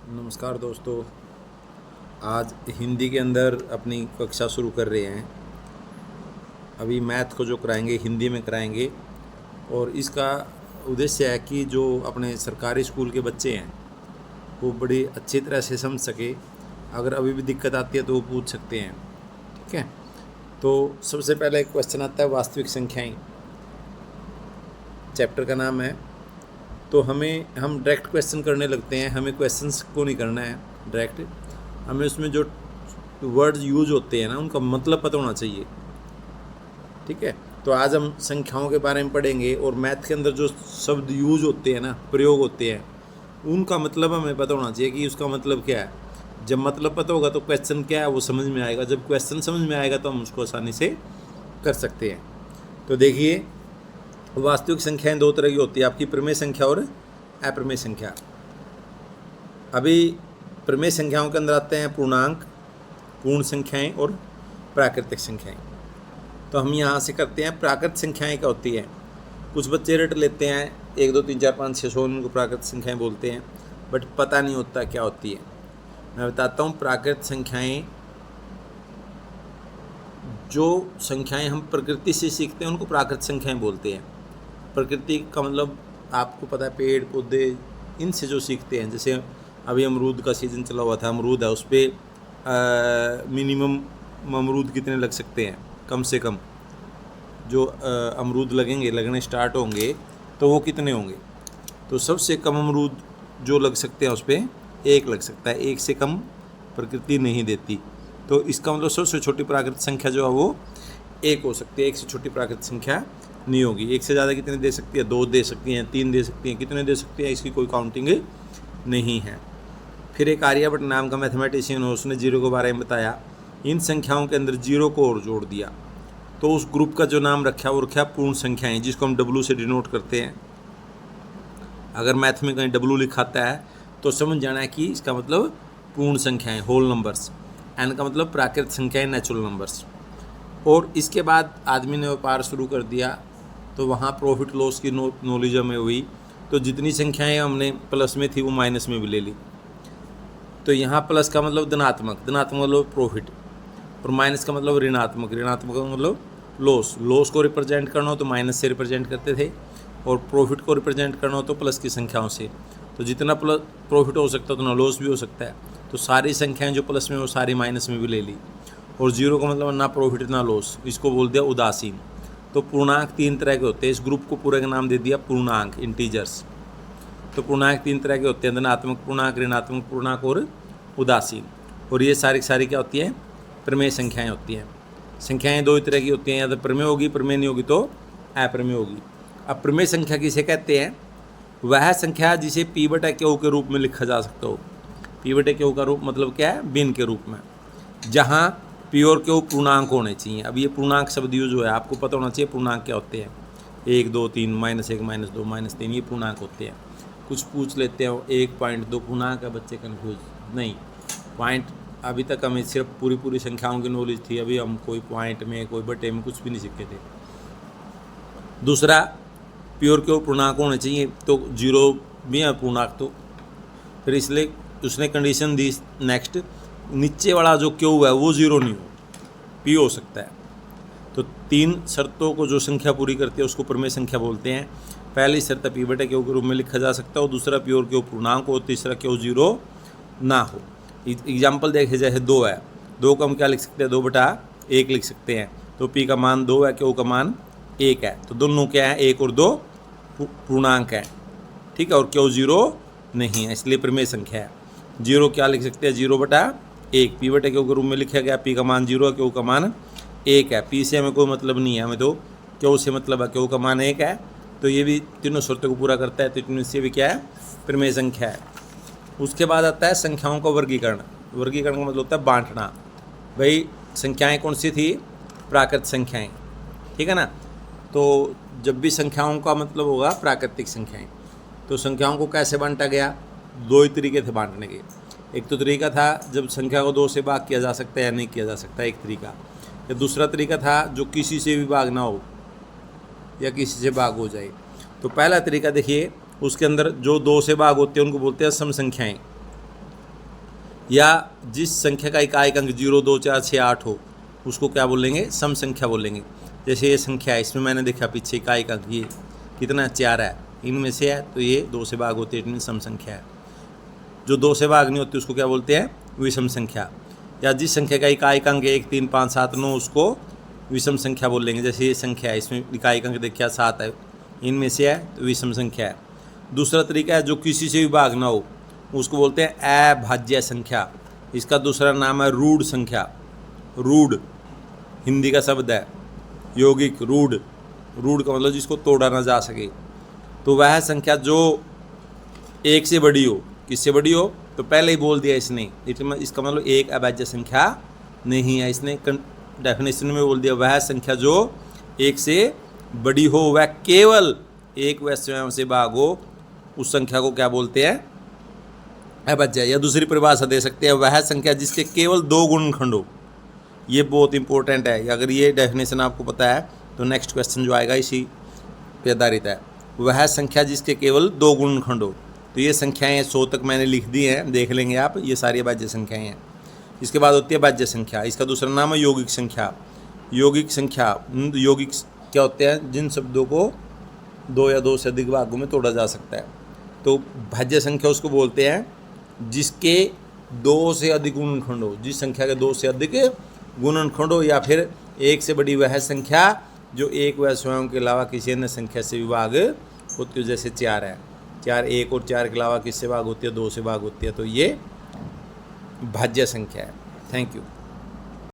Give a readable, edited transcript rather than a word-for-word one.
नमस्कार दोस्तों। आज हिंदी के अंदर अपनी कक्षा शुरू कर रहे हैं। अभी मैथ को जो कराएंगे हिंदी में कराएंगे और इसका उद्देश्य है कि जो अपने सरकारी स्कूल के बच्चे हैं वो बड़ी अच्छी तरह से समझ सके। अगर अभी भी दिक्कत आती है तो वो पूछ सकते हैं। ठीक है, तो सबसे पहले एक क्वेश्चन आता है वास्तविक संख्याएं। चैप्टर का नाम है। तो हम डायरेक्ट क्वेश्चन करने लगते हैं। हमें क्वेश्चंस को नहीं करना है डायरेक्ट, हमें उसमें जो वर्ड्स यूज होते हैं ना उनका मतलब पता होना चाहिए। ठीक है, तो आज हम संख्याओं के बारे में पढ़ेंगे और मैथ के अंदर जो शब्द यूज होते हैं ना, प्रयोग होते हैं, उनका मतलब हमें पता होना चाहिए कि उसका मतलब क्या है। जब मतलब पता होगा तो क्वेश्चन क्या है वो समझ में आएगा। जब क्वेश्चन समझ में आएगा तो हम उसको आसानी से कर सकते हैं। तो देखिए, वास्तविक संख्याएं दो तरह की होती है, आपकी प्रमेय संख्या और अप्रमेय संख्या। अभी प्रमेय संख्याओं के अंदर आते हैं पूर्णांक, पूर्ण संख्याएं और प्राकृतिक संख्याएं। तो हम यहाँ से करते हैं। प्राकृतिक संख्याएं क्या होती है? कुछ बच्चे रट लेते हैं 1 2 3 4 5 6 100 उनको प्राकृतिक संख्याएं बोलते हैं, बट पता नहीं होता क्या होती है। मैं बताता हूँ। प्राकृतिक संख्याएं, जो संख्याएं हम प्रकृति से सीखते हैं उनको प्राकृतिक संख्याएं बोलते हैं। प्रकृति का मतलब आपको पता है, पेड़ पौधे, इनसे जो सीखते हैं। जैसे अभी अमरूद का सीज़न चला हुआ था, अमरूद है, उस पर मिनिमम अमरूद कितने लग सकते हैं, कम से कम जो अमरूद लगने स्टार्ट होंगे तो वो कितने होंगे। तो सबसे कम अमरूद जो लग सकते हैं उस पर 1 लग सकता है। 1 से कम प्रकृति नहीं देती। तो इसका मतलब सबसे छोटी प्राकृतिक संख्या जो है वो 1 हो सकती है। 1 से छोटी प्राकृतिक संख्या नहीं होगी। 1 से ज़्यादा कितने दे सकती है? 2 दे सकती हैं, 3 दे सकती हैं, कितने दे सकती हैं, इसकी कोई काउंटिंग नहीं है। फिर एक आर्यभट्ट नाम का मैथमेटिशियन हो, उसने जीरो के बारे में बताया। इन संख्याओं के अंदर जीरो को और जोड़ दिया तो उस ग्रुप का जो नाम रखा वो रखा पूर्ण संख्याएं, जिसको हम W से डिनोट करते हैं। अगर मैथ में कहीं W लिखाता है तो समझ जाना है कि इसका मतलब पूर्ण संख्याएं, होल नंबर्स। एन का मतलब प्राकृतिक संख्याएं, नेचुरल नंबर्स। और इसके बाद आदमी ने व्यापार शुरू कर दिया तो वहाँ प्रॉफिट लॉस की नॉलेज हमें हुई। तो जितनी संख्याएं हमने प्लस में थी वो माइनस में भी ले ली। तो यहाँ प्लस का मतलब धनात्मक मतलब प्रॉफिट, और माइनस का मतलब ऋणात्मक का मतलब लॉस को रिप्रेजेंट करना हो तो माइनस से रिप्रेजेंट करते थे, और प्रॉफिट को रिप्रेजेंट करना हो तो प्लस की संख्याओं से। तो जितना प्लस प्रॉफिट हो सकता है उतना लॉस भी हो सकता है। तो सारी संख्याएं जो प्लस में वो सारी माइनस में भी ले ली। और जीरो का मतलब ना प्रॉफिट ना लॉस, इसको बोल दिया उदासीन। तो पूर्णांक 3 तरह के होते हैं। इस ग्रुप को पूरे का नाम दे दिया पूर्णांक, इंटीजर्स। तो पूर्णांक 3 तरह के होते हैं, धनात्मक पूर्णांक, ऋणात्मक पूर्णांक और उदासीन। और ये सारी क्या होती है? प्रमेय संख्याएं होती हैं। संख्याएं 2 ही तरह की होती हैं, या तो प्रमेय होगी, प्रमेय नहीं होगी तो अप्रमेय होगी। अब प्रमेय संख्या किसे कहते हैं? वह संख्या जिसे P/Q के रूप में लिखा जा सकता हो। P/Q का रूप मतलब क्या है? भिन्न के रूप में, जहाँ P और Q पूर्णांक होने चाहिए। अब ये पूर्णांक शब्द यूज हुआ है, आपको पता होना चाहिए पूर्णांक क्या होते हैं। 1 2 3 -1 -2 -3 ये पूर्णांक होते हैं। कुछ पूछ लेते हैं 1.2 पूर्णांक है, बच्चे कन्फ्यूज नहीं। पॉइंट अभी तक हमें सिर्फ पूरी संख्याओं की नॉलेज थी। अभी हम कोई पॉइंट में, कोई बटे में कुछ भी नहीं सीखे थे। दूसरा, P और Q पूर्णांक होने चाहिए, तो जीरो भी है पूर्णांक। तो फिर इसलिए उसने कंडीशन दी नेक्स्ट, नीचे वाला जो Q है वो जीरो नहीं हो, P हो सकता है। तो 3 शर्तों को जो संख्या पूरी करती है उसको प्रमेय संख्या बोलते हैं। पहली शर्त P/Q के रूप में लिखा जा सकता है, और दूसरा P और Q पूर्णांक हो, तीसरा Q जीरो ना हो। एग्जाम्पल देखे जाए 2 है, 2 को हम क्या लिख सकते हैं? 2/1 लिख सकते हैं। तो P का मान 2 है, Q का मान 1 है। तो दोनों क्या है? 1 और 2 पूर्णांक है। ठीक है, और Q जीरो नहीं है, इसलिए प्रमेय संख्या है। जीरो क्या लिख सकते हैं? 0/1 P/Q के रूप में लिखा गया। P का मान 0 है, Q का मान 1 है। P से हमें कोई मतलब नहीं है, हमें तो Q से मतलब है। Q का मान 1 है, तो ये भी तीनों शर्तों को पूरा करता है। तो इनमें से भी क्या है? प्रमेय संख्या है। उसके बाद आता है संख्याओं का वर्गीकरण। वर्गीकरण का मतलब होता है बांटना। भाई संख्याएं कौन सी थी? प्राकृतिक संख्याएं, ठीक है ना। तो जब भी संख्याओं का मतलब होगा प्राकृतिक संख्याएं, तो संख्याओं को कैसे बांटा गया? 2 ही तरीके थे बांटने के। एक तो तरीका था जब संख्या को 2 से भाग किया जा सकता है या नहीं किया जा सकता, एक तरीका। या दूसरा तरीका था जो किसी से भी भाग ना हो या किसी से भाग हो जाए। तो पहला तरीका देखिए, उसके अंदर जो 2 से भाग होते हैं उनको बोलते हैं सम संख्याएं। या जिस संख्या का इकाई अंक 0, 2, 4, 6, 8 हो उसको क्या बोलेंगे, सम संख्या बोलेंगे। जैसे ये संख्या है, इसमें मैंने देखा पीछे इकाई अंक ये कितना 4 है, इनमें से है तो ये 2 से भाग होती है, इनमें सम संख्या है। जो 2 से भाग नहीं होती उसको क्या बोलते हैं, विषम संख्या। या जिस संख्या का इकाई अंक 1, 3, 5, 7, 9 उसको विषम संख्या बोलेंगे। जैसे ये संख्या है, इसमें इकाई अंक देखिए 7 है, इनमें से है तो विषम संख्या है। दूसरा तरीका है जो किसी से भी भाग ना हो उसको बोलते हैं अभाज्य संख्या। इसका दूसरा नाम है रूढ़ संख्या। रूढ़ हिंदी का शब्द है, यौगिक रूढ़। रूढ़ का मतलब जिसको तोड़ा ना जा सके। तो वह संख्या जो 1 से बड़ी हो, किससे बड़ी हो, तो पहले ही बोल दिया इसने, इसका मतलब एक अभाज्य संख्या नहीं है। इसने डेफिनेशन में बोल दिया वह संख्या जो 1 से बड़ी हो, वह केवल एक व स्वयं से भाग हो, उस संख्या को क्या बोलते हैं, अभाज्य। या दूसरी परिभाषा दे सकते हैं, वह संख्या जिसके केवल 2 गुणनखंड हो। ये बहुत इंपॉर्टेंट है, अगर ये डेफिनेशन आपको पता है तो नेक्स्ट क्वेश्चन जो आएगा इसी पे आधारित है। वह संख्या जिसके केवल 2 गुणनखंड हो। तो ये संख्याएं 100 तक मैंने लिख दी हैं, देख लेंगे आप, ये सारी अभाज्य संख्याएं हैं। इसके बाद होती है भाज्य संख्या। इसका दूसरा नाम है यौगिक संख्या। यौगिक संख्या, यौगिक क्या होते हैं, जिन शब्दों को 2 या 2 से अधिक भागों में तोड़ा जा सकता है। तो भाज्य संख्या उसको बोलते हैं जिसके 2 से अधिक गुणनखंड हो। जिस संख्या के 2 से अधिक गुणनखंड हो, या फिर 1 से बड़ी वह संख्या जो एक व स्वयं के अलावा किसी अन्य संख्या से विभाग होती है। जैसे 4 है, 4 1 और 4 के अलावा किससे भाग होती है, 2 से भाग होती है। तो ये भाज्य संख्या है। Thank you.